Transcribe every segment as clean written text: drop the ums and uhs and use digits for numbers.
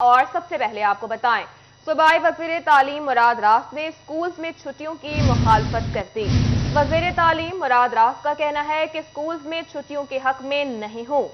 اور سب سے پہلے آپ کو بتائیں صوبائی وزیر تعلیم مراد راس نے اسکولز میں چھٹیوں کی مخالفت کر دی۔ وزیر تعلیم مراد راس کا کہنا ہے کہ اسکولز میں چھٹیوں کے حق میں نہیں ہوں،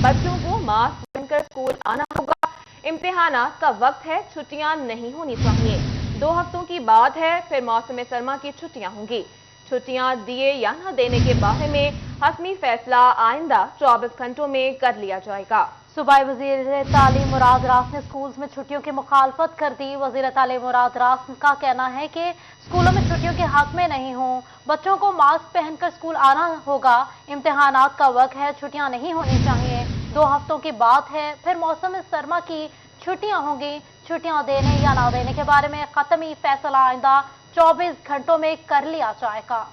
بچوں کو ماسک پہن کر اسکول آنا ہوگا، امتحانات کا وقت ہے، چھٹیاں نہیں ہونی چاہیے، 2 ہفتوں کی بات ہے پھر موسم سرما کی چھٹیاں ہوں گی، چھٹیاں دیے یا نہ دینے کے بارے میں حتمی فیصلہ آئندہ 24 گھنٹوں میں کر لیا جائے گا۔ صوبائی وزیر تعلیم مراد راس نے اسکولز میں چھٹیوں کی مخالفت کر دی۔ وزیر تعلیم مراد راس کا کہنا ہے کہ اسکولوں میں چھٹیوں کے حق میں نہیں ہوں، بچوں کو ماسک پہن کر اسکول آنا ہوگا، امتحانات کا وقت ہے، چھٹیاں نہیں ہونی چاہیے، 2 ہفتوں کی بات ہے پھر موسم سرما کی چھٹیاں ہوں گی، چھٹیاں دینے یا نہ دینے کے بارے میں حتمی فیصلہ آئندہ 24 گھنٹوں میں کر لیا جائے گا۔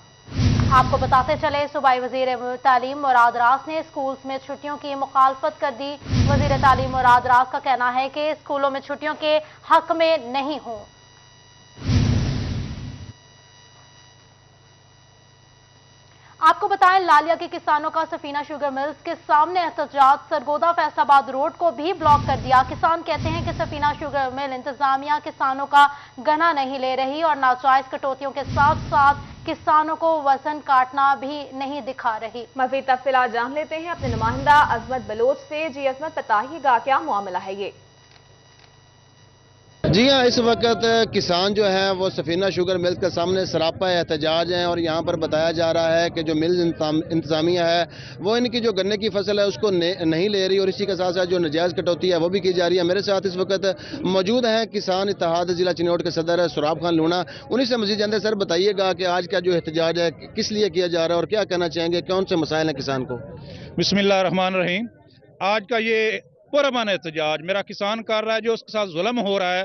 آپ کو بتاتے چلے صوبائی وزیر تعلیم مراد راس نے اسکولز میں چھٹیوں کی مخالفت کر دی۔ وزیر تعلیم مراد راس کا کہنا ہے کہ اسکولوں میں چھٹیوں کے حق میں نہیں ہوں۔ آپ کو بتائیں لالیہ کے کسانوں کا سفینہ شوگر ملز کے سامنے احتجاج، سرگودا فیصل آباد روڈ کو بھی بلاک کر دیا۔ کسان کہتے ہیں کہ سفینہ شوگر مل انتظامیہ کسانوں کا گنا نہیں لے رہی اور ناجائز کٹوتیوں کے ساتھ ساتھ کسانوں کو وزن کاٹنا بھی نہیں دکھا رہی۔ مزید تفصیلات جان لیتے ہیں اپنے نمائندہ عظمت بلوچ سے۔ جی عظمت، بتائیے گا کیا معاملہ ہے یہ؟ جی ہاں، اس وقت کسان جو ہیں وہ سفینہ شوگر مل کے سامنے سراپا احتجاج ہیں اور یہاں پر بتایا جا رہا ہے کہ جو مل انتظامیہ ہے وہ ان کی جو گنے کی فصل ہے اس کو نہیں لے رہی اور اسی کے ساتھ ساتھ جو ناجائز کٹوتی ہے وہ بھی کی جا رہی ہے۔ میرے ساتھ اس وقت موجود ہیں کسان اتحاد ضلع چنوٹ کے صدر سراب خان لونا، انہیں سے مزید جانتے سر بتائیے گا کہ آج کا جو احتجاج ہے کس لیے کیا جا رہا ہے اور کیا کہنا چاہیں گے، کون سے مسائل ہیں کسان کو؟ بسم اللہ الرحمن الرحیم۔ آج کا یہ پرامن احتجاج میرا کسان کر رہا ہے جو اس کے ساتھ ظلم ہو رہا ہے۔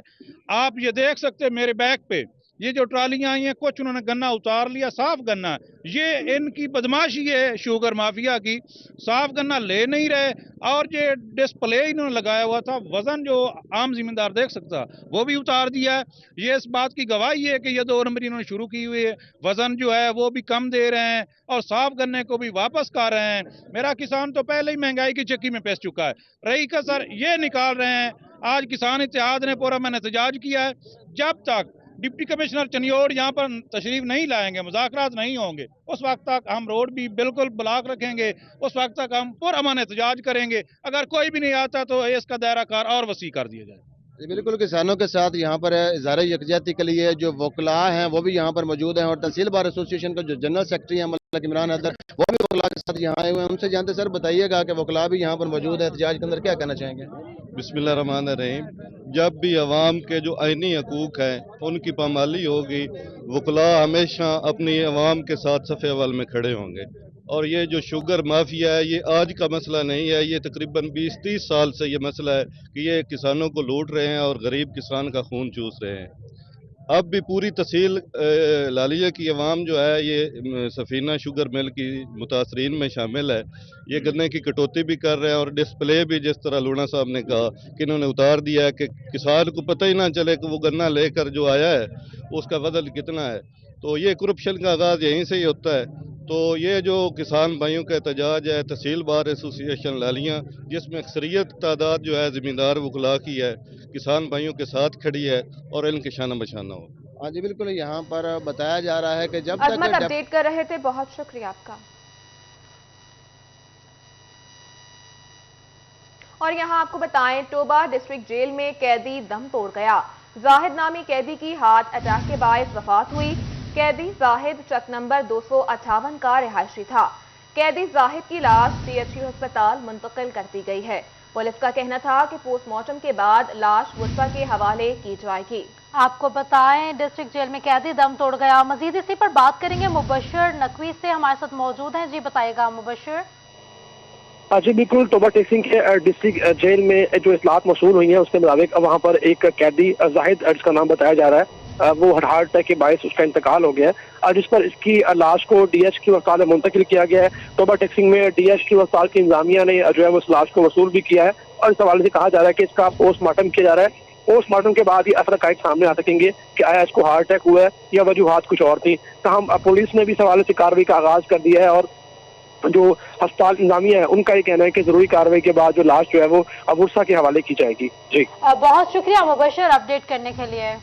آپ یہ دیکھ سکتے ہیں میرے بیک پہ یہ جو ٹرالیاں آئی ہیں، کچھ انہوں نے گنا اتار لیا، صاف گنا ہے، یہ ان کی بدماشی ہے شوگر مافیا کی، صاف گنا لے نہیں رہے اور یہ ڈسپلے انہوں نے لگایا ہوا تھا، وزن جو عام زمیندار دیکھ سکتا وہ بھی اتار دیا ہے۔ یہ اس بات کی گواہی ہے کہ یہ 2 نمبری انہوں نے شروع کی ہوئی ہے، وزن جو ہے وہ بھی کم دے رہے ہیں اور صاف گنے کو بھی واپس کر رہے ہیں۔ میرا کسان تو پہلے ہی مہنگائی کی چکی میں پس چکا ہے، رہی کسر یہ نکال رہے ہیں۔ آج کسان اتحاد نے پرامن احتجاج کیا ہے، جب تک ڈپٹی کمشنر چنیوڑ یہاں پر تشریف نہیں لائیں گے، مذاکرات نہیں ہوں گے، اس وقت تک ہم روڈ بھی بالکل بلاک رکھیں گے، اس وقت تک ہم پرامن احتجاج کریں گے۔ اگر کوئی بھی نہیں آتا تو اس کا دائرہ کار اور وسیع کر دیا جائے۔ بالکل، کسانوں کے ساتھ یہاں پر اظہار یکجہتی کے لیے جو وکلاء ہیں وہ بھی یہاں پر موجود ہیں اور تحصیل بار ایسوسی ایشن کا جو جنرل سیکرٹری ہیں ملک عمران حیدر وہ بھی وکلاء کے ساتھ یہاں آئے ہوئے ہیں، ان سے جانتے سر بتائیے گا کہ وکلاء بھی یہاں پر موجود ہیں، احتجاج کے اندر کیا کہنا چاہیں گے؟ بسم اللہ الرحمن الرحیم۔ جب بھی عوام کے جو آئینی حقوق ہیں ان کی پامالی ہوگی، وکلاء ہمیشہ اپنی عوام کے ساتھ صف اول میں کھڑے ہوں گے، اور یہ جو شوگر مافیا ہے یہ آج کا مسئلہ نہیں ہے، یہ تقریباً 20-30 سال سے یہ مسئلہ ہے کہ یہ کسانوں کو لوٹ رہے ہیں اور غریب کسان کا خون چوس رہے ہیں۔ اب بھی پوری تحصیل لالیہ کی عوام جو ہے یہ سفینہ شوگر مل کی متاثرین میں شامل ہے، یہ گنے کی کٹوتی بھی کر رہے ہیں اور ڈسپلے بھی جس طرح لونا صاحب نے کہا کہ انہوں نے اتار دیا ہے کہ کسان کو پتہ ہی نہ چلے کہ وہ گنا لے کر جو آیا ہے اس کا وزن کتنا ہے۔ تو یہ کرپشن کا آغاز یہیں سے ہی ہوتا ہے۔ تو یہ جو کسان بھائیوں کا احتجاج ہے تحصیل بار ایسوسی ایشن لالیاں، جس میں اکثریت تعداد جو ہے زمیندار وکلاء کی ہے، کسان بھائیوں کے ساتھ کھڑی ہے اور ان کے شانہ بشانہ ہو۔ ہاں جی بالکل، یہاں پر بتایا جا رہا ہے کہ جب عظمت اپڈیٹ کر رہے تھے، بہت شکریہ آپ کا۔ اور یہاں آپ کو بتائیں ٹوبہ ڈسٹرکٹ جیل میں قیدی دم توڑ گیا۔ زاہد نامی قیدی کی ہارٹ اٹیک کے باعث وفات ہوئی۔ قیدی زاہد چک نمبر 258 کا رہائشی تھا۔ قیدی زاہد کی لاش CHU ہسپتال منتقل کر دی گئی ہے۔ پولیس کا کہنا تھا کہ پوسٹ مارٹم کے بعد لاش ورثہ کے حوالے کی جائے گی۔ آپ کو بتائیں ڈسٹرکٹ جیل میں قیدی دم توڑ گیا۔ مزید اسی پر بات کریں گے، مبشر نقوی سے ہمارے ساتھ موجود ہیں۔ جی بتائیے گا مبشر۔ جی بالکل، ٹوبہ ٹیسنگ کے ڈسٹرکٹ جیل میں جو اطلاعات موصول ہوئی ہیں اس کے مطابق وہاں پر ایک قیدی زاہد جس کا نام بتایا جا رہا ہے وہ ہارٹ اٹیک کے باعث اس کا انتقال ہو گیا ہے، جس پر اس کی لاش کو DHQ ہسپتال میں منتقل کیا گیا ہے۔ ٹوبہ ٹیسنگ میں DHQ ہسپتال کی انتظامیہ نے جو ہے اس لاش کو وصول بھی کیا ہے اور اس حوالے سے کہا جا رہا ہے کہ اس کا پوسٹ مارٹم کیا جا رہا ہے۔ پوسٹ مارٹم کے بعد یہ اثر حقائق سامنے آ سکیں گے کہ آیا اس کو ہارٹ اٹیک ہوا ہے یا وجوہات کچھ اور تھی۔ تاہم پولیس نے بھی اس حوالے سے کارروائی کا آغاز کر دیا ہے اور जो अस्पताल इंतजामिया है उनका ये कहना है कि जरूरी कार्रवाई के बाद जो लाश जो है वो अब उर्सा के हवाले की जाएगी। जी बहुत शुक्रिया मुबशर अपडेट करने के लिए।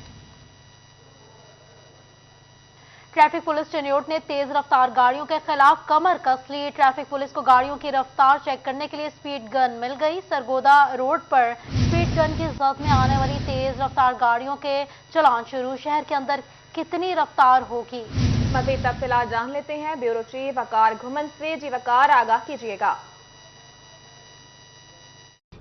ट्रैफिक पुलिस चिन्योट ने तेज रफ्तार गाड़ियों के खिलाफ कमर कस ली। ट्रैफिक पुलिस को गाड़ियों की रफ्तार चेक करने के लिए स्पीड गन मिल गई। सरगोदा रोड पर स्पीड गन की जद में आने वाली तेज रफ्तार गाड़ियों के चलान शुरू। शहर के अंदर कितनी रफ्तार होगी, मज़ीद तफसीलात जान लेते हैं ब्यूरो चीफ वकार घुमन से। जी वकार, आगाह कीजिएगा।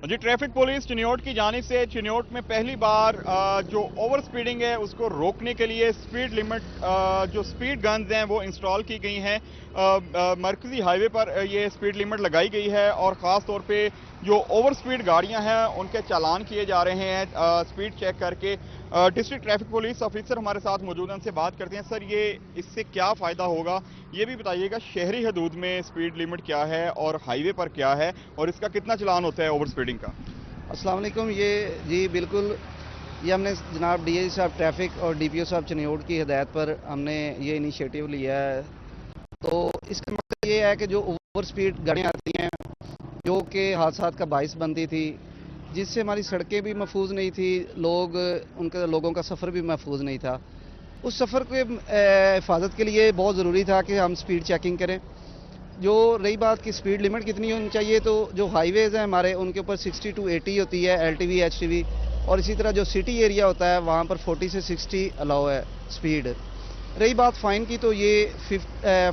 जी, ट्रैफिक पुलिस चिन्योट की जानिब से चिन्योट में पहली बार जो ओवर स्पीडिंग है उसको रोकने के लिए स्पीड लिमिट जो स्पीड गन्स हैं वो इंस्टॉल की गई हैं। मरकजी हाईवे पर ये स्पीड लिमिट लगाई गई है और ख़ास तौर पे जो ओवर स्पीड गाड़ियां हैं उनके चालान किए जा रहे हैं स्पीड चेक करके। डिस्ट्रिक्ट ट्रैफिक पुलिस ऑफिसर हमारे साथ मौजूद हैं, उनसे बात करते हैं। सर, ये इससे क्या फ़ायदा होगा, ये भी बताइएगा। शहरी हदूद में स्पीड लिमिट क्या है और हाईवे पर क्या है और इसका कितना चालान होता है ओवर स्पीडिंग का? अस्सलाम वालेकुम। ये जी बिल्कुल, ये हमने जनाब डीआईजी साहब ट्रैफिक और डीपीओ साहब चिन्योट की हिदायत पर हमने ये इनिशिएटिव लिया है। तो इसका मतलब ये है कि जो ओवर स्पीड गाड़ियाँ आती हैं जो कि हादसात का बाइस बनती थी, जिससे हमारी सड़कें भी महफूज नहीं थी, लोगों का सफ़र भी महफूज नहीं था, उस सफ़र के हिफाजत के लिए बहुत ज़रूरी था कि हम स्पीड चेकिंग करें। जो रही बात की स्पीड लिमिट कितनी होनी चाहिए, तो जो हाईवेज़ हैं हमारे उनके ऊपर 60 to 80 होती है एलटीवी एचटीवी, और इसी तरह जो सिटी एरिया होता है वहाँ पर 40 से 60 अलाउ है स्पीड। रही बात फ़ाइन की, तो ये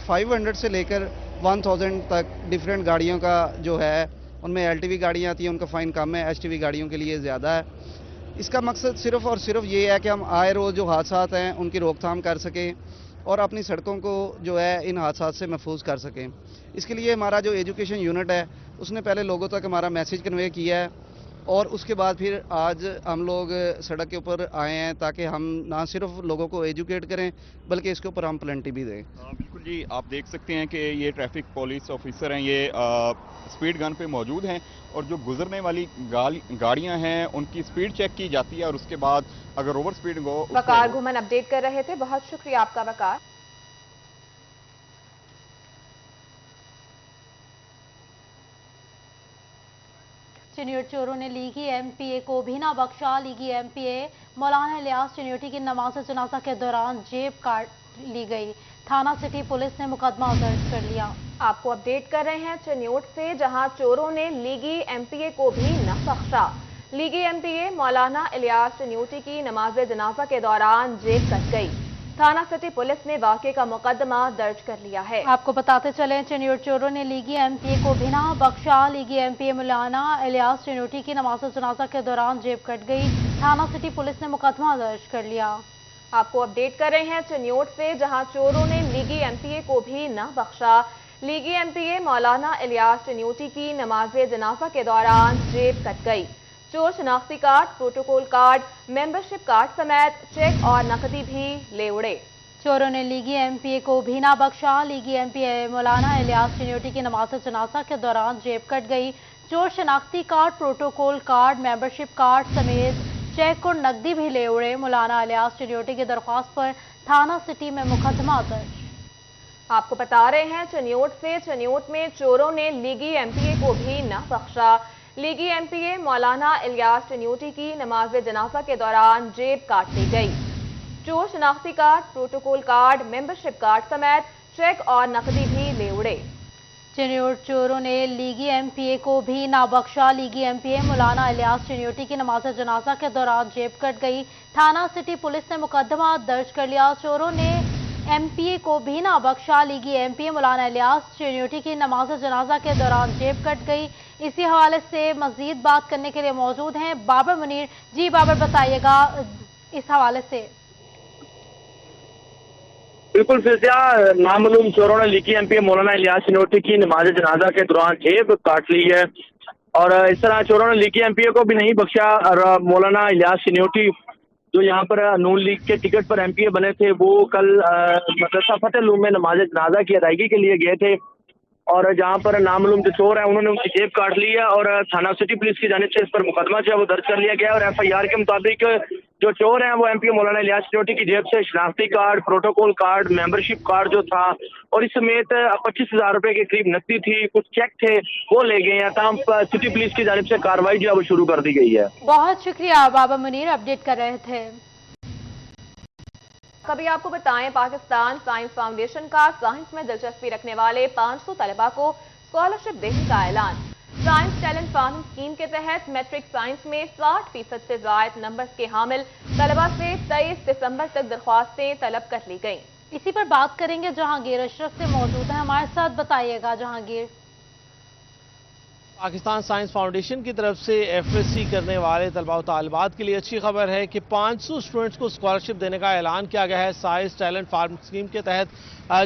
500 से लेकर 1000 तक डिफरेंट गाड़ियों का जो है, उनमें एलटीवी गाड़ियाँ आती हैं उनका फ़ाइन कम है, एचटीवी गाड़ियों के लिए ज़्यादा है। इसका मकसद सिर्फ़ और सिर्फ ये है कि हम आए रोज़ जो हादसात हैं उनकी रोकथाम कर सकें और अपनी सड़कों को जो है इन हादसात से महफूज कर सकें। इसके लिए हमारा जो एजुकेशन यूनिट है उसने पहले लोगों तक हमारा मैसेज कन्वे किया है और उसके बाद फिर आज हम लोग सड़क के ऊपर आए हैं ताकि हम ना सिर्फ लोगों को एजुकेट करें बल्कि इसके ऊपर हम प्लेंटी भी दें। बिल्कुल जी, आप देख सकते हैं कि ये ट्रैफिक पुलिस ऑफिसर हैं, ये स्पीड गन पे मौजूद हैं और जो गुजरने वाली गाड़ियां हैं उनकी स्पीड चेक की जाती है और उसके बाद अगर ओवर स्पीड हो। वकार घुमन अपडेट कर रहे थे, बहुत शुक्रिया आपका वकार। चिन्योट चोरों ने लीगी एमपीए को भी ना बख्शा। लीगी एमपीए मौलाना इलियास चिन्योटी की नमाज जनाजा के दौरान जेब काट ली गई। थाना सिटी पुलिस ने मुकदमा दर्ज कर लिया। आपको अपडेट कर रहे हैं चिन्योट से, जहां चोरों ने लीगी एमपीए को भी न बख्शा। लीगी एमपीए मौलाना इलियास चिन्योटी की नमाज जनाजा के दौरान जेब कट गई। थाना सिटी पुलिस ने वाक़े का मुकदमा दर्ज कर लिया है। आपको बताते चले, चिन्योट चोरों ने लीगी एमपीए को भी ना बख्शा। लीगी एमपीए मौलाना इलियास चिन्योटी की नमाज जनाजा के दौरान जेब कट गई। थाना सिटी पुलिस ने मुकदमा दर्ज कर लिया। आपको अपडेट कर रहे हैं चिन्योट से, जहां चोरों ने लीगी एमपीए को भी न बख्शा। लीगी एमपीए मौलाना इलियास चिन्योटी की नमाज जनाजा के दौरान जेब कट गई। चोर शनाख्ती card, protocol card, membership card समेत चेक और नकदी भी ले उड़े। चोरों ने लीगी एमपीए को भी ना बख्शा। लीगी एमपीए मौलाना इलियास चिन्योटी की नमाज जनाजा के दौरान जेब कट गई। चोर शनाख्ती card, protocol card, membership card समेत चेक और नकदी भी ले उड़े। मौलाना इलियास चिन्योटी की दरख्वास्त पर थाना सिटी में मुकदमा दर्ज। आपको बता रहे हैं चिन्योट से, चिन्योट में चोरों ने लीगी एमपीए को भी न बख्शा। लीगी एमपीए मौलाना इलियास चिन्योटी की नमाज जनाजा के दौरान जेब काट ली गई। चोर शनाख्ती card, protocol card, membership card समेत चेक और नकदी भी ले उड़े। चिन्योट चोरों ने लीगी एमपीए को भी ना बख्शा। लीगी एमपीए मौलाना इलियास चिन्योटी की नमाज जनाजा के दौरान जेब कट गई। थाना सिटी पुलिस ने मुकदमा दर्ज कर लिया। चोरों ने एमपीए को भी ना बख्शा। लीगी एमपीए मौलाना इलियास चिन्योटी की नमाज जनाजा के दौरान जेब कट गई। इसी हवाले से मजीद बात करने के लिए मौजूद हैं बाबर मुनीर। जी बाबर, बताइएगा इस हवाले से। बिल्कुल फिजा, नामालूम चोरों ने लीगी एमपीए मौलाना इलियास चिन्योटी की नमाज जनाजा के दौरान जेब काट ली है और इस तरह चोरों ने लीगी एमपीए को भी नहीं बख्शा। और मौलाना इलियास चिन्योटी जो यहाँ पर नून लीग के टिकट पर एमपीए बने थे, वो कल मदरसा फतेहलूम में नमाज जनाजा की अदायगी के लिए गए थे और जहाँ पर नामालूम जो चोर है उन्होंने उनकी जेब काट ली है और थाना सिटी पुलिस की जानिब से इस पर मुकदमा जो है वो दर्ज कर लिया गया और एफआईआर के मुताबिक जो चोर हैं वो एमपी मौलाना इलियास चिन्योटी की जेब से शनाख्ती card, protocol card, membership card जो था और इस समेत 25,000 रुपए के करीब नकदी थी, कुछ चेक थे, वो ले गए हैं। तमाम सिटी पुलिस की जानिब से कार्रवाई जो है वो शुरू कर दी गई है। बहुत शुक्रिया बाबा मुनीर, अपडेट कर रहे थे। कभी आपको बताएं, पाकिस्तान साइंस फाउंडेशन का साइंस में दिलचस्पी रखने वाले 500 तलबा को स्कॉलरशिप देने का ऐलान। साइंस टैलेंट फार्मिंग स्कीम के तहत मैट्रिक साइंस में 60% से ज्यादा नंबर्स के हामिल तलबा से 23 दिसंबर तक दरख्वास्तें तलब कर ली गईं। इसी पर बात करेंगे, जहांगीर अशरफ से मौजूद है हमारे साथ। बताइएगा जहांगीर। पाकिस्तान साइंस फाउंडेशन की तरफ से एफएससी करने वाले तलबा व तालिबात के लिए अच्छी खबर है कि 500 स्टूडेंट्स को स्कॉलरशिप देने का ऐलान किया गया है साइंस टैलेंट फार्म स्कीम के तहत,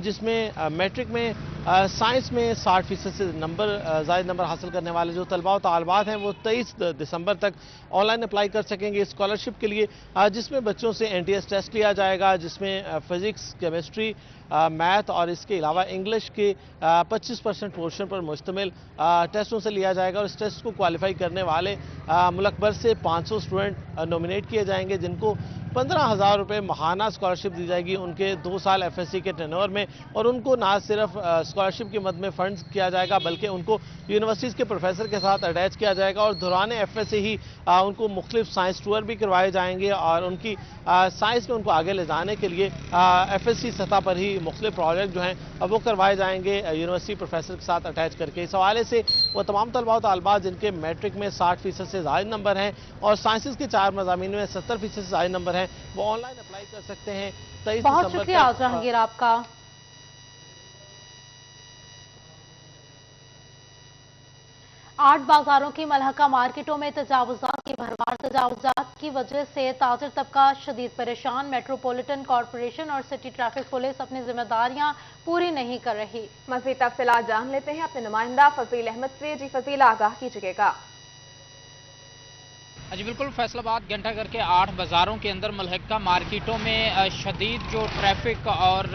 जिसमें मैट्रिक में साइंस में 60% से ज़ायद नंबर हासिल करने वाले जो तलबा व तालिबात हैं वो 23 दिसंबर तक ऑनलाइन अप्लाई कर सकेंगे स्कॉलरशिप के लिए, जिसमें बच्चों से एनटीएस टेस्ट लिया जाएगा, जिसमें फिजिक्स, केमिस्ट्री, मैथ और इसके अलावा इंग्लिश के 25% पोर्शन पर मुश्तमिल टेस्टों से लिया जाएगा और इस टेस्ट को क्वालिफाई करने वाले मुल्क भर से 500 स्टूडेंट नॉमिनेट किए जाएंगे, जिनको 15,000 रुपये माहाना स्कॉलरशिप दी जाएगी उनके 2 साल एफएससी के टेन्योर में। और उनको ना सिर्फ स्कॉलरशिप की मद में फंड्स किया जाएगा बल्कि उनको यूनिवर्सिटीज़ के प्रोफेसर के साथ अटैच किया जाएगा और दौरान एफएससी ही उनको मुख्तलिफ साइंस टूर भी करवाए जाएंगे और उनकी साइंस में उनको आगे ले जाने के लिए एफएससी सतह पर ही मुख्तलिफ प्रोजेक्ट जो हैं वो करवाए जाएंगे यूनिवर्सिटी प्रोफेसर के साथ अटैच करके। इस हवाले से वो तमाम तलबा व तालिबात जिनके मैट्रिक में 60% से ज़्यादा नंबर हैं और साइंसेस के 4 मज़ामीन में 70% से ज़्यादा नंबर हैं, वो ऑनलाइन अप्लाई कर सकते हैं। 23 बहुत दिसंबर शुक्रिया तक। जहांगीर आपका। आठ बाजारों की मलहका मार्केटों में तजावुजात की भरमार। तजावुजात की वजह से ताजिर तबका शदीद परेशान। मेट्रोपॉलिटन कॉरपोरेशन और सिटी ट्रैफिक पुलिस अपनी जिम्मेदारियां पूरी नहीं कर रही। मज़ीद तफसीलात जान लेते हैं अपने नुमाइंदा फजील अहमद से। जी फजील, आगाह कीजिएगा। जी बिल्कुल, फैसलाबाद घंटाघर के 8 बाज़ारों के अंदर मलहका मार्केटों में शदीद जो ट्रैफिक और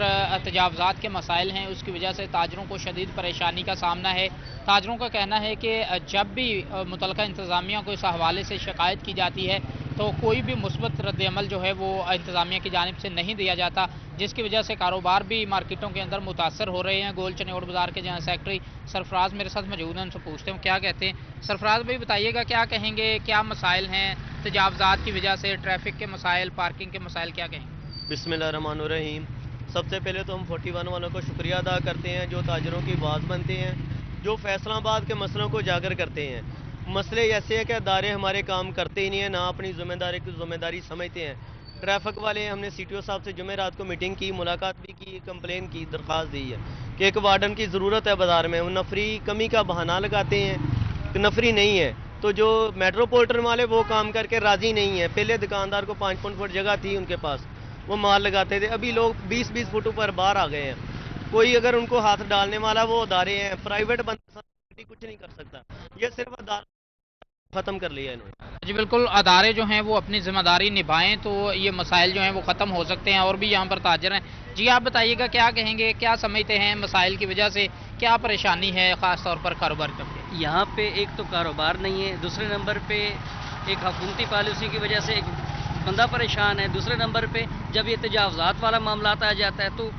तजावुजात के मसाइल हैं उसकी वजह से ताजरों को शदीद परेशानी का सामना है। ताजरों का कहना है कि जब भी मुतलका इंतज़ामिया को इस हवाले से शिकायत की जाती है तो कोई भी मुस्बत रद्द-ए-अमल जो है वो इंतज़ामिया की जानिब से नहीं दिया जाता, जिसकी वजह से कारोबार भी मार्केटों के अंदर मुतासर हो रहे हैं। गोल चनियोड़ बाज़ार के जहाँ सेक्रेटरी सरफराज मेरे साथ मौजूद हैं, उनसे पूछते हैं क्या कहते हैं। सरफराज भाई बताइएगा, क्या कहेंगे, क्या मसाइल हैं तजावुजात की वजह से, ट्रैफिक के मसाइल, पार्किंग के मसाइल, क्या कहेंगे? बिस्मिल्लाहिर्रहमानिर्रहीम। सबसे पहले तो हम 41 वालों को शुक्रिया अदा करते हैं जो ताजरों की आवाज़ बनते हैं, जो फैसलाबाद के मसलों को उजागर करते हैं। मसले ऐसे हैं कि अदारे हमारे काम करते ही नहीं हैं, ना अपनी ज़िम्मेदारी समझते हैं। ट्रैफिक वाले, हमने सीटीओ साहब से जुमेरात को मीटिंग की, मुलाकात भी की, कंप्लेन की, दरख्वास्त दी है कि एक वार्डन की ज़रूरत है बाज़ार में। वो नफरी कमी का बहाना लगाते हैं कि नफरी नहीं है, तो जो मेट्रोपॉलिटन वाले वो काम करके राज़ी नहीं है। पहले दुकानदार को 5 फुट जगह थी उनके पास, वो माल लगाते थे, अभी लोग 20-20 फुट ऊपर बाहर आ गए हैं। कोई अगर उनको हाथ डालने वाला वो अदारे हैं, प्राइवेट बंदा कुछ नहीं कर सकता, ये सिर्फ अदारे ख़त्म कर लिया इन्होंने। जी बिल्कुल, अदारे जो हैं वो अपनी जिम्मेदारी निभाएं तो ये मसाइल जो हैं वो ख़त्म हो सकते हैं। और भी यहाँ पर ताजर हैं, जी आप बताइएगा क्या कहेंगे, क्या समझते हैं मसाइल की वजह से क्या परेशानी है ख़ास तौर पर कारोबार करके? यहाँ पे एक तो कारोबार नहीं है, दूसरे नंबर पे एक हुकूमती पॉलिसी की वजह से एक बंदा परेशान है, दूसरे नंबर पे जब ये तजावुजात वाला मामला आ जाता है तो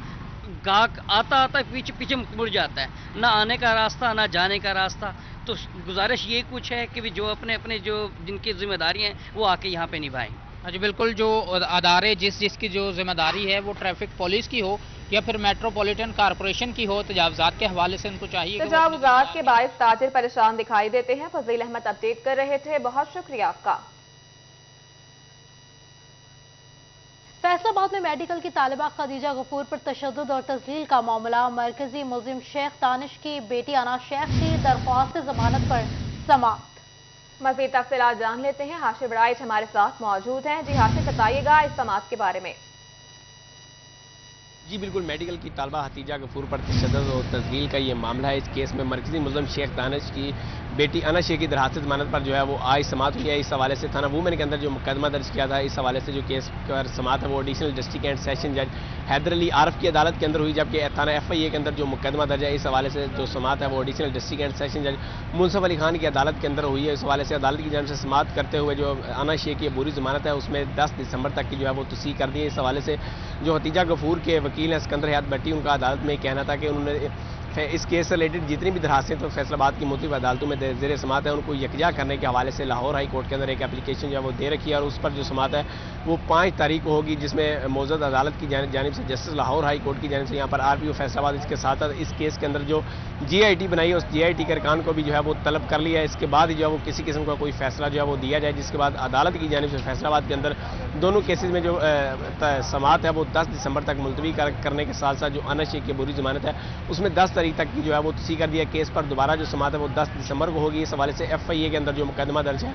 गाहक आता पीछे मुड़ जाता है, ना आने का रास्ता ना जाने का रास्ता। तो गुजारिश ये कुछ है कि जो अपने जो जिनकी जिम्मेदारी हैं वो आके यहाँ पे निभाएं। हाँ जी बिल्कुल, जो अदारे जिसकी जो जिम्मेदारी है वो ट्रैफिक पुलिस की हो या फिर मेट्रोपॉलिटन कॉरपोरेशन की हो, तजावुजात के हवाले से उनको चाहिए। तजावुजात के बायस ताजिर परेशान दिखाई देते हैं। फजील अहमद अपडेट कर रहे थे, बहुत शुक्रिया आपका। फैसलाबाद में मेडिकल की तालिबा खदीजा गफूर पर तशद्दुद और तज़लील का मामला। मरकजी मुल्जिम शेख दानिश की बेटी अना शेख की दरख्वास्त जमानत पर समाअत। मज़ीद तफसीलात जान लेते हैं, हाशिम बड़ाइच हमारे साथ मौजूद हैं। जी हाशिम, बताइएगा इस समाअत के बारे में। جی بالکل، میڈیکل کی طالبہ حتیجہ غفور پر تشدد و تذلیل کا یہ معاملہ ہے۔ اس کیس میں مرکزی ملزم شیخ دانش کی بیٹی انا شیخ کی درخواست ضمانت پر جو ہے وہ آج سماعت ہوئی ہے۔ اس حوالے سے تھانہ وومن کے اندر جو مقدمہ درج کیا تھا، اس حوالے سے جو کیس پر سماعت ہے وہ ایڈیشنل ڈسٹرکٹ اینڈ سیشن جج حیدر علی عارف کی عدالت کے اندر ہوئی، جبکہ تھانہ ایف آئی اے کے اندر جو مقدمہ درج ہے اس حوالے سے جو سماعت ہے وہ ایڈیشنل ڈسٹرکٹ اینڈ سیشن جج منصف علی خان کی عدالت کے اندر ہوئی ہے۔ اس حوالے سے عدالت کی جانب سے سماعت کرتے ہوئے جو انا شیخ کی عبوری ضمانت ہے اس میں 10 دسمبر تک کی جو ہے وہ توسیع کر دی ہے۔ اس حوالے سے جو حتیجہ غفور کے وکیل ہیں اسکندر حیات بھٹی، ان کا عدالت میں کہنا تھا کہ انہوں نے اس کیس سے ریلیٹڈ جتنی بھی درخواستیں تو فیصلہ آباد کی مختلف عدالتوں میں زیر سماعت ہے ان کو یکجا کرنے کے حوالے سے لاہور ہائی کورٹ کے اندر ایک اپلیکیشن جو ہے وہ دے رکھی ہے، اور اس پر جو سماعت ہے وہ 5 تاریخ کو ہوگی، جس میں موزد عدالت کی جانب سے جسٹس لاہور ہائی کورٹ کی جانب سے یہاں پر آر پی او فیصلہ آباد اس کے ساتھ اس کیس کے اندر جو جی آئی ٹی بنائی ہے اس جی آئی ٹی کے ارکان کو بھی جو ہے وہ طلب کر لیا ہے۔ اس کے بعد جو ہے وہ کسی قسم کا کوئی فیصلہ جو ہے وہ دیا جائے، جس کے بعد عدالت کی جانب سے فیصلہ آباد کے اندر دونوں کیسز میں جو سماعت ہے وہ 10 دسمبر تک ملتوی کرنے کے ساتھ ساتھ جو انا شیخ کی عبوری ضمانت ہے اس میں 10 تاریخ تک کی جو ہے وہ توسیع کر دیا۔ کیس پر دوبارہ جو سماعت ہے وہ 10 دسمبر کو ہوگی۔ اس حوالے سے ایف آئی اے کے اندر جو مقدمہ درج ہے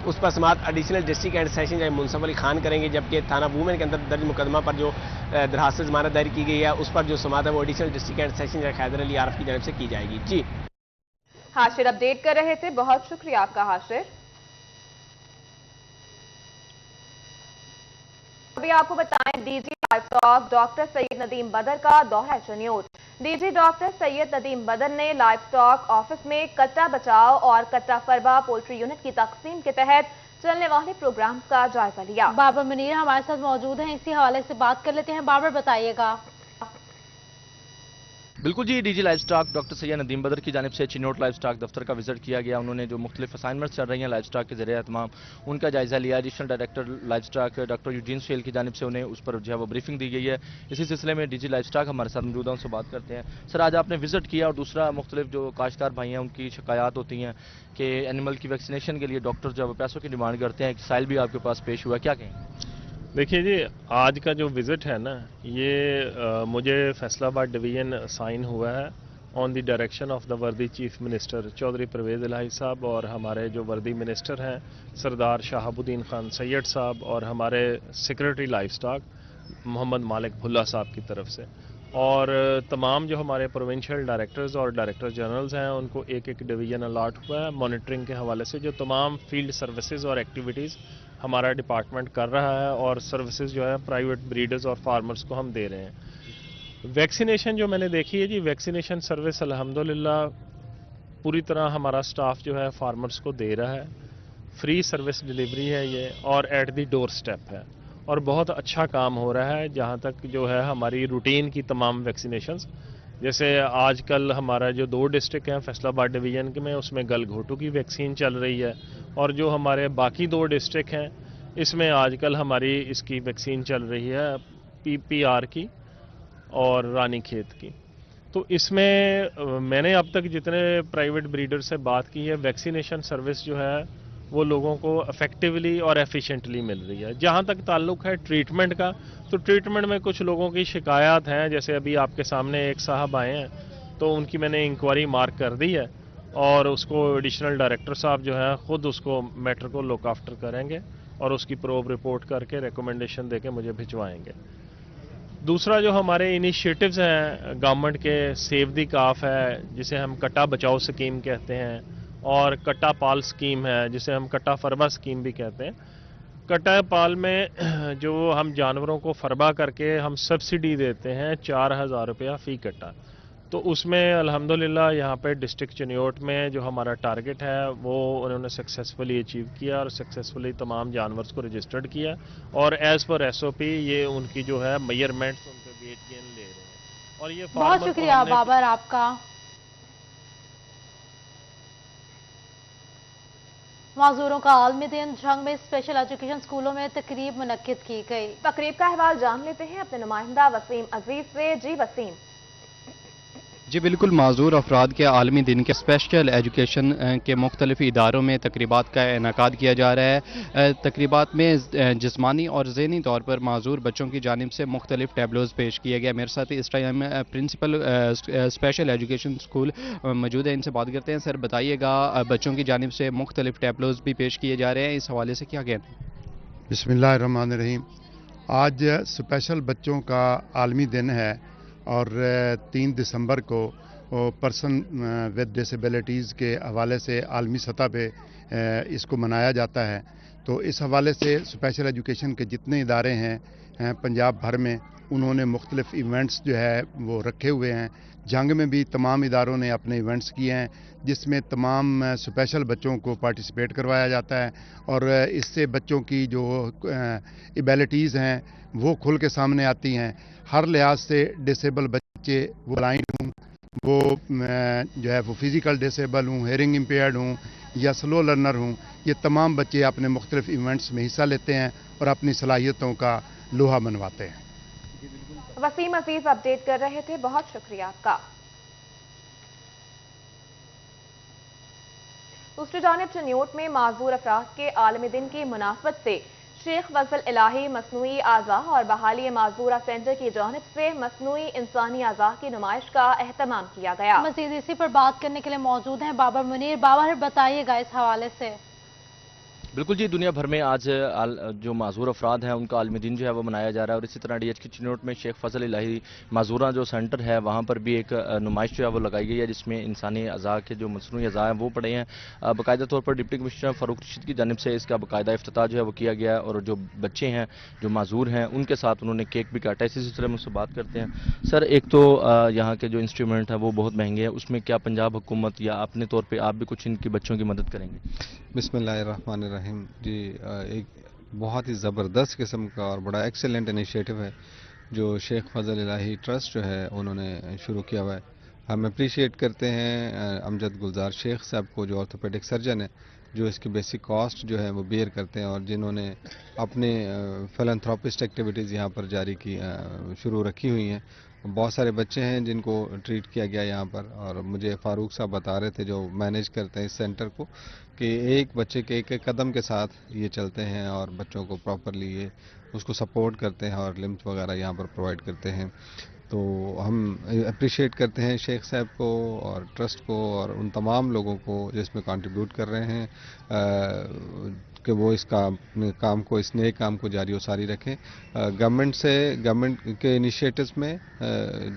اس پر سماعت ایڈیشنل ڈسٹرکٹ اینڈ سیشن جج منصف علی خان کریں گے، جبکہ تھانہ وومن کے اندر درج مقدمہ پر جو درخواست ضمانت دائر کی گئی ہے اس پر جو سماعت ہے وہ ایڈیشنل ڈسٹرکٹ اینڈ سیشن جج حیدر علی عارف کی جانب سے کی جائے گی۔ جی حاشر اپڈیٹ کر رہے تھے، بہت شکریہ آپ کا حاشر۔ ابھی آپ کو بتائیں D G livestock doctor Syed Nadeem Badar کا دورہ Chiniot. D G doctor Syed Nadeem Badar نے لائف اسٹاک آفس میں کٹا بچاؤ اور کٹا فربا پولٹری یونٹ کی تقسیم کے تحت چلنے والے پروگرامز کا جائزہ لیا۔ بابر منیر ہمارے ساتھ موجود ہیں، اسی حوالے سے بات کر لیتے ہیں۔ بابر بتائیے گا۔ بالکل جی، D G livestock doctor Syed Nadeem Badar کی جانب سے چنوٹ لائف سٹاک دفتر کا وزٹ کیا گیا۔ انہوں نے جو مختلف اسائنمنٹس چل رہی ہیں لائف سٹاک کے ذریعے اہتمام ان کا جائزہ لیا۔ Additional director life stock doctor Eugene Sohail کی جانب سے انہیں اس پر جو ہے وہ بریفنگ دی گئی ہے۔ اسی سلسلے میں ڈی جی لائف سٹاک ہمارے ساتھ موجود ہیں، ان سے بات کرتے ہیں۔ سر، آج آپ نے وزٹ کیا اور دوسرا مختلف جو کاشتکار بھائی ہیں ان کی شکایات ہوتی ہیں کہ اینیمل کی ویکسینیشن کے لیے ڈاکٹر جو ہے پیسوں کی ڈیمانڈ کرتے ہیں، ایک سائل بھی آپ کے پاس پیش ہوا، کیا کہیں؟ دیکھیے جی، آج کا جو وزٹ ہے نا یہ مجھے فیصلہ آباد ڈویژن سائن ہوا ہے آن دی ڈائریکشن آف دا وردی چیف منسٹر چودھری پرویز الہی صاحب اور ہمارے جو وردی منسٹر ہیں سردار شہاب الدین خان سید صاحب اور ہمارے سیکرٹری لائف سٹاک محمد مالک بھلا صاحب کی طرف سے، اور تمام جو ہمارے پروونشل ڈائریکٹرز اور ڈائریکٹر جنرلز ہیں ان کو ایک ایک ڈویژن الاٹ ہوا ہے مانیٹرنگ کے حوالے سے، جو تمام فیلڈ سروسز اور ایکٹیویٹیز ہمارا ڈپارٹمنٹ کر رہا ہے، اور سروسز جو ہے پرائیویٹ بریڈرز اور فارمرز کو ہم دے رہے ہیں۔ ویکسینیشن جو میں نے دیکھی ہے جی، ویکسینیشن سروس الحمدللہ پوری طرح ہمارا سٹاف جو ہے فارمرز کو دے رہا ہے، فری سروس ڈیلیوری ہے یہ، اور ایٹ دی ڈور سٹیپ ہے، اور بہت اچھا کام ہو رہا ہے۔ جہاں تک جو ہے ہماری روٹین کی تمام ویکسینیشنز، جیسے آج کل ہمارا جو 2 ڈسٹرکٹ ہیں فیصلہ آباد ڈویژن میں اس میں گل گھوٹو کی ویکسین چل رہی ہے، اور جو ہمارے باقی 2 ڈسٹرکٹ ہیں اس میں آج کل ہماری اس کی ویکسین چل رہی ہے پی آر کی اور رانی کھیت کی۔ تو اس میں نے اب تک جتنے پرائیویٹ بریڈر سے بات کی ہے، ویکسینیشن سروس جو ہے وہ لوگوں کو افیکٹولی اور ایفیشینٹلی مل رہی ہے۔ جہاں تک تعلق ہے ٹریٹمنٹ کا، تو ٹریٹمنٹ میں کچھ لوگوں کی شکایات ہیں، جیسے ابھی آپ کے سامنے ایک صاحب آئے ہیں تو ان کی میں نے انکوائری مارک کر دی ہے، اور اس کو ایڈیشنل ڈائریکٹر صاحب جو ہے خود اس کو میٹر کو لک آفٹر کریں گے اور اس کی پروب رپورٹ کر کے ریکومنڈیشن دے کے مجھے بھجوائیں گے۔ دوسرا جو ہمارے انیشیٹوز ہیں گورنمنٹ کے، سیو دی کاف ہے جسے ہم کٹا بچاؤ سکیم کہتے ہیں، اور کٹا پال سکیم ہے جسے ہم کٹا فربا سکیم بھی کہتے ہیں۔ کٹا پال میں جو ہم جانوروں کو فربا کر کے ہم سبسڈی دیتے ہیں 4000 روپیہ فی کٹا، تو اس میں الحمدللہ یہاں پہ ڈسٹرکٹ چنیوٹ میں جو ہمارا ٹارگٹ ہے وہ انہوں نے سکسیسفلی اچیو کیا، اور سکسیسفلی تمام جانورز کو رجسٹرڈ کیا، اور ایز پر ایس او پی یہ ان کی جو ہے میئرمنٹس ان پہ ویٹ گین لے رہے ہیں، اور یہ بہت شکریہ بابر آپ کا۔ معذوروں کا عالمی دن، جھنگ میں اسپیشل ایجوکیشن اسکولوں میں تقریب منعقد کی گئی۔ تقریب کا احوال جان لیتے ہیں اپنے نمائندہ وسیم عزیز سے۔ جی وسیم۔ جی بالکل، معذور افراد کے عالمی دن کے اسپیشل ایجوکیشن کے مختلف اداروں میں تقریبات کا انعقاد کیا جا رہا ہے۔ تقریبات میں جسمانی اور ذہنی طور پر معذور بچوں کی جانب سے مختلف ٹیبلوز پیش کیے گئے۔ میرے ساتھ اس time principal special education school موجود ہے، ان سے بات کرتے ہیں۔ سر بتائیے گا، بچوں کی جانب سے مختلف ٹیبلوز بھی پیش کیے جا رہے ہیں، اس حوالے سے کیا کہنا ہے؟ بسم اللہ الرحمن الرحیم۔ आज स्पेशल बच्चों का आलमी दिन है और 3 दिसंबर को पर्सन विद डिसेबिलिटीज़ के हवाले से आलमी सतह पे इसको मनाया जाता है। तो इस हवाले से स्पेशल एजुकेशन के जितने इदारे हैं पंजाब भर में, उन्होंने मुख्तलिफ इवेंट्स जो है वो रखे हुए हैं। जंग में भी तमाम इदारों ने अपने इवेंट्स किए हैं, जिसमें तमाम स्पेशल बच्चों को पार्टिसिपेट करवाया जाता है और इससे बच्चों की जो एबिलिटीज़ हैं वो खुल के सामने आती हैं। हर लिहाज से डिसेबल बच्चे, वो ब्लाइंड हूँ, वो जो है वो फिज़िकल डिसेबल हूँ, हेयरिंग इम्पेयर्ड हूँ या स्लो लर्नर हूँ, ये तमाम बच्चे अपने मुख्तलिफ इवेंट्स में हिस्सा लेते हैं और अपनी सलाहियतों का लोहा मनवाते हैं। वसीम अजीज अपडेट कर रहे थे, बहुत शुक्रिया आपका। दूसरी जानिब चिन्योट में माजूर अफराद के आलमी दिन की मुनासबत से शेख फजल इलाही मसनूई आज़ा और बहाली माजूरा सेंटर की जानिब से मसनूई इंसानी आज़ा की नुमाइश का एहतमाम किया गया। मज़ीद इसी पर बात करने के लिए मौजूद हैं बाबर मुनीर। बाबर, बताइएगा इस हवाले से। बिल्कुल जी, दुनिया भर में आज जो माजूर अफराद हैं उनका आलमी दिन जो है वो मनाया जा रहा है और इसी तरह DH की चिन्योट में शेख फजल इलाही माजूरा जो सेंटर है वहाँ पर भी एक नुमाइश जो है वो लगाई गई है, जिसमें इंसानी अज़ा के जो मसनूई अज़ा हैं वो पड़े हैं। बाकायदा तौर पर डिप्टी कमिश्नर फ़ारूक रशीद की जानिब से इसका बाकायदा इफ्तिताह जो है वो किया गया है और जो बच्चे हैं जो माजूर हैं उनके साथ उन्होंने केक भी काटा। इसी सिलसिले में उससे बात करते हैं। सर, एक तो यहाँ के जो इंस्ट्रूमेंट हैं वो बहुत महंगे हैं, उसमें क्या पंजाब हुकूमत या अपने तौर पर आप भी कुछ इनकी बच्चों की मदद करेंगे? बिस्मिल्लाहिर्रहमानिर्रहीम जी, एक बहुत ही ज़बरदस्त किस्म का और बड़ा एक्सेलेंट इनिशिएटिव है जो शेख फजल इलाही ट्रस्ट जो है उन्होंने शुरू किया हुआ है। हम अप्रिशिएट करते हैं अमजद गुलजार शेख साहब को, जो ऑर्थोपेडिक सर्जन है, जो इसकी बेसिक कॉस्ट जो है वो बेयर करते हैं और जिन्होंने अपने फिलैंथ्रोपिस्ट एक्टिविटीज़ यहाँ पर जारी की शुरू रखी हुई हैं। बहुत सारे बच्चे हैं जिनको ट्रीट किया गया यहाँ पर और मुझे फ़ारूक साहब बता रहे थे जो मैनेज करते हैं इस सेंटर को कि एक बच्चे के एक कदम के साथ ये चलते हैं और बच्चों को प्रॉपरली ये उसको सपोर्ट करते हैं और लिम्फ वगैरह यहाँ पर प्रोवाइड करते हैं। तो हम अप्रिशिएट करते हैं शेख साहब को और ट्रस्ट को और उन तमाम लोगों को जिसमें कंट्रीब्यूट कर रहे हैं कि वो इस काम को, इस नए काम को जारी और सारी रखें। गवर्नमेंट के इनिशिएटिव्स में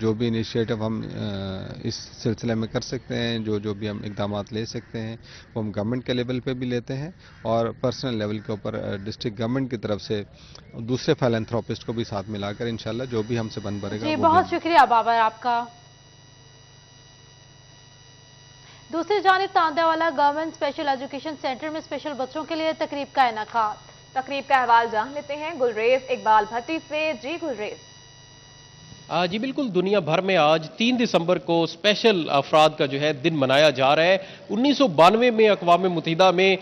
जो भी इनिशिएटिव हम इस सिलसिले में कर सकते हैं, जो भी हम इक़दामात ले सकते हैं वो हम गवर्नमेंट के लेवल पे भी लेते हैं और पर्सनल लेवल के ऊपर डिस्ट्रिक्ट गवर्नमेंट की तरफ से दूसरे फिलैंथ्रोपिस्ट को भी साथ मिलाकर इंशाल्लाह जो भी हमसे बन पड़ेगा। जी, बहुत शुक्रिया बाबर आपका। दूसरी जानिब तांदावाला गवर्नमेंट स्पेशल एजुकेशन सेंटर में स्पेशल बच्चों के लिए तकरीब का इनेकाद। तकरीब का अहवाल जान लेते हैं गुलरेज इकबाल भट्टी से। जी गुलरेज। जी बिल्कुल, दुनिया भर में आज 3 दिसंबर को स्पेशल अफराद का जो है दिन मनाया जा रहा है। 1992 में अक़वाम मुत्तहिदा में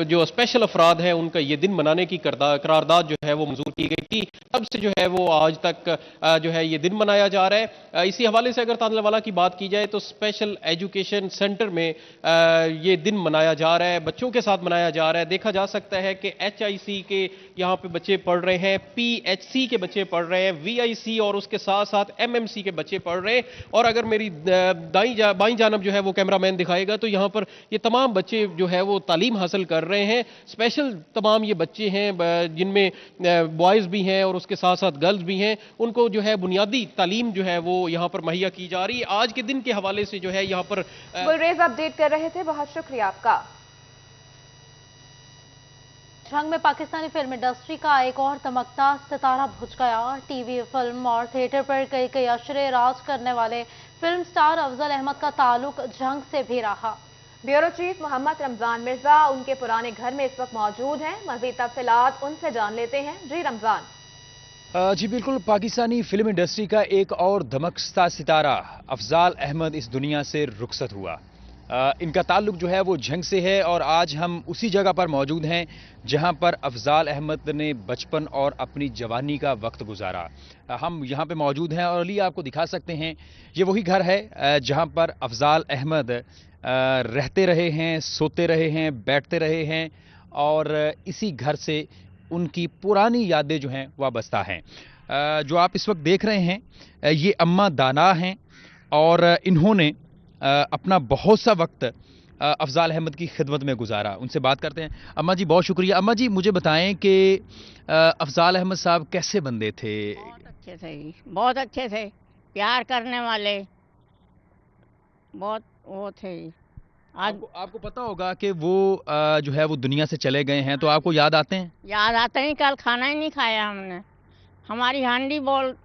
जो स्पेशल अफराद हैं उनका ये दिन मनाने की करारदाद जो है वो मंजूर की गई थी। तब से जो है वो आज तक जो है ये दिन मनाया जा रहा है। इसी हवाले से अगर तांदावाला की बात की जाए तो स्पेशल एजुकेशन सेंटर में ये दिन मनाया जा रहा है, बच्चों के साथ मनाया जा रहा है। देखा जा सकता है कि HIC के यहाँ पे बच्चे पढ़ रहे हैं, PHC के बच्चे पढ़ रहे हैं, VIC और उसके साथ साथ MMC के बच्चे पढ़ रहे हैं। और अगर मेरी बाईं जानब जो है वो कैमरामैन दिखाएगा तो यहाँ पर ये तमाम बच्चे जो है वो तालीम हासिल कर रहे हैं। स्पेशल तमाम ये बच्चे हैं जिनमें बॉयज़ भी हैं और उसके साथ साथ गर्ल्स भी हैं। उनको जो है बुनियादी तालीम जो है वो यहाँ पर मुहैया की जा रही है। आज के दिन के हवाले से जो है यहाँ पर गुलरेज अपडेट कर रहे थे, बहुत शुक्रिया आपका। जंग में पाकिस्तानी फिल्म इंडस्ट्री का एक और धमकता सितारा बुझ गया। टीवी, फिल्म और थिएटर पर कई कई अशरे राज करने वाले फिल्म स्टार अफजल अहमद का ताल्लुक जंग से भी रहा। ब्यूरो चीफ मोहम्मद रमजान मिर्जा उनके पुराने घर में इस वक्त मौजूद हैं। मजीद तफसीलात उनसे जान लेते हैं। जी रमजान। जी बिल्कुल, पाकिस्तानी फिल्म इंडस्ट्री का एक और धमकता सितारा अफजाल अहमद इस दुनिया से रुखसत हुआ। इनका ताल्लुक जो है वो जंग से है और आज हम उसी जगह पर मौजूद हैं जहां पर अफजाल अहमद ने बचपन और अपनी जवानी का वक्त गुजारा। हम यहां पे मौजूद हैं और अली आपको दिखा सकते हैं, ये वही घर है जहां पर अफजाल अहमद रहते रहे हैं, सोते रहे हैं, बैठते रहे हैं और इसी घर से उनकी पुरानी यादें जो हैं वाबस्ता हैं। जो आप इस वक्त देख रहे हैं ये अम्मा दाना हैं और इन्होंने अपना बहुत सा वक्त अफजाल अहमद की खिदमत में गुजारा। उनसे बात करते हैं। अम्मा जी बहुत शुक्रिया। अम्मा जी मुझे बताएं कि अफजाल अहमद साहब कैसे बंदे थे? अच्छे थे, बहुत अच्छे थे, प्यार करने वाले, बहुत वो थे। आज आपको पता होगा कि वो जो है वो दुनिया से चले गए हैं, तो आपको याद आते हैं? याद आते ही, कल खाना ही नहीं खाया हमने। हमारी हांडी बहुत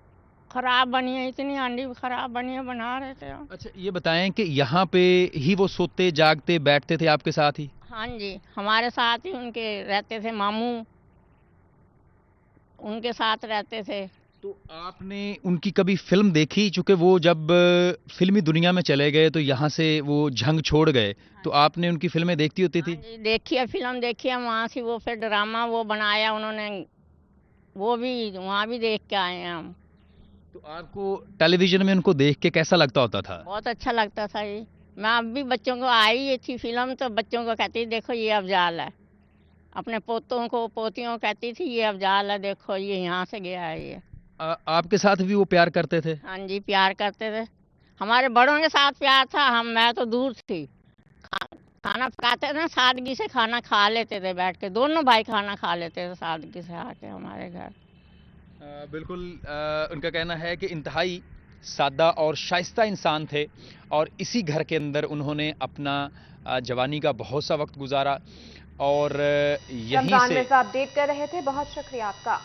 खराब बनी है, इतनी हांडी खराब बनी है, बना रहे थे हम। अच्छा ये बताएं कि यहाँ पे ही वो सोते जागते बैठते थे आपके साथ ही? हाँ जी, हमारे साथ ही उनके रहते थे, मामू उनके साथ रहते थे। तो आपने उनकी कभी फिल्म देखी? चूंकि वो जब फिल्मी दुनिया में चले गए तो यहाँ से वो झंग छोड़ गए, तो आपने उनकी फिल्में देखती होती थी? देखी है, फिल्म देखी है, वहाँ से वो फिर ड्रामा वो बनाया उन्होंने, वो भी वहाँ भी देख के आए हैं हम। तो आपको टेलीविजन में उनको देख के कैसा लगता होता था? बहुत अच्छा लगता था ये। मैं अब भी बच्चों को आई ये थी फिल्म, तो बच्चों को कहती देखो ये अफजाल है, अपने पोतों को पोतियों को कहती थी ये अफजाल है, देखो ये यहाँ से गया है ये। आपके साथ भी वो प्यार करते थे? हाँ जी, प्यार करते थे। हमारे बड़ों के साथ प्यार था, मैं तो दूर थी। खाना पकाते थे, सादगी से खाना खा लेते थे बैठ के, दोनों भाई खाना खा लेते थे सादगी से आके हमारे घर। बिल्कुल उनका कहना है कि इंतहाई सादा और शाइस्ता इंसान थे और इसी घर के अंदर उन्होंने अपना जवानी का बहुत सा वक्त गुजारा और यहीं रमजान से मिर्जा अपडेट कर रहे थे। बहुत शुक्रिया आपका।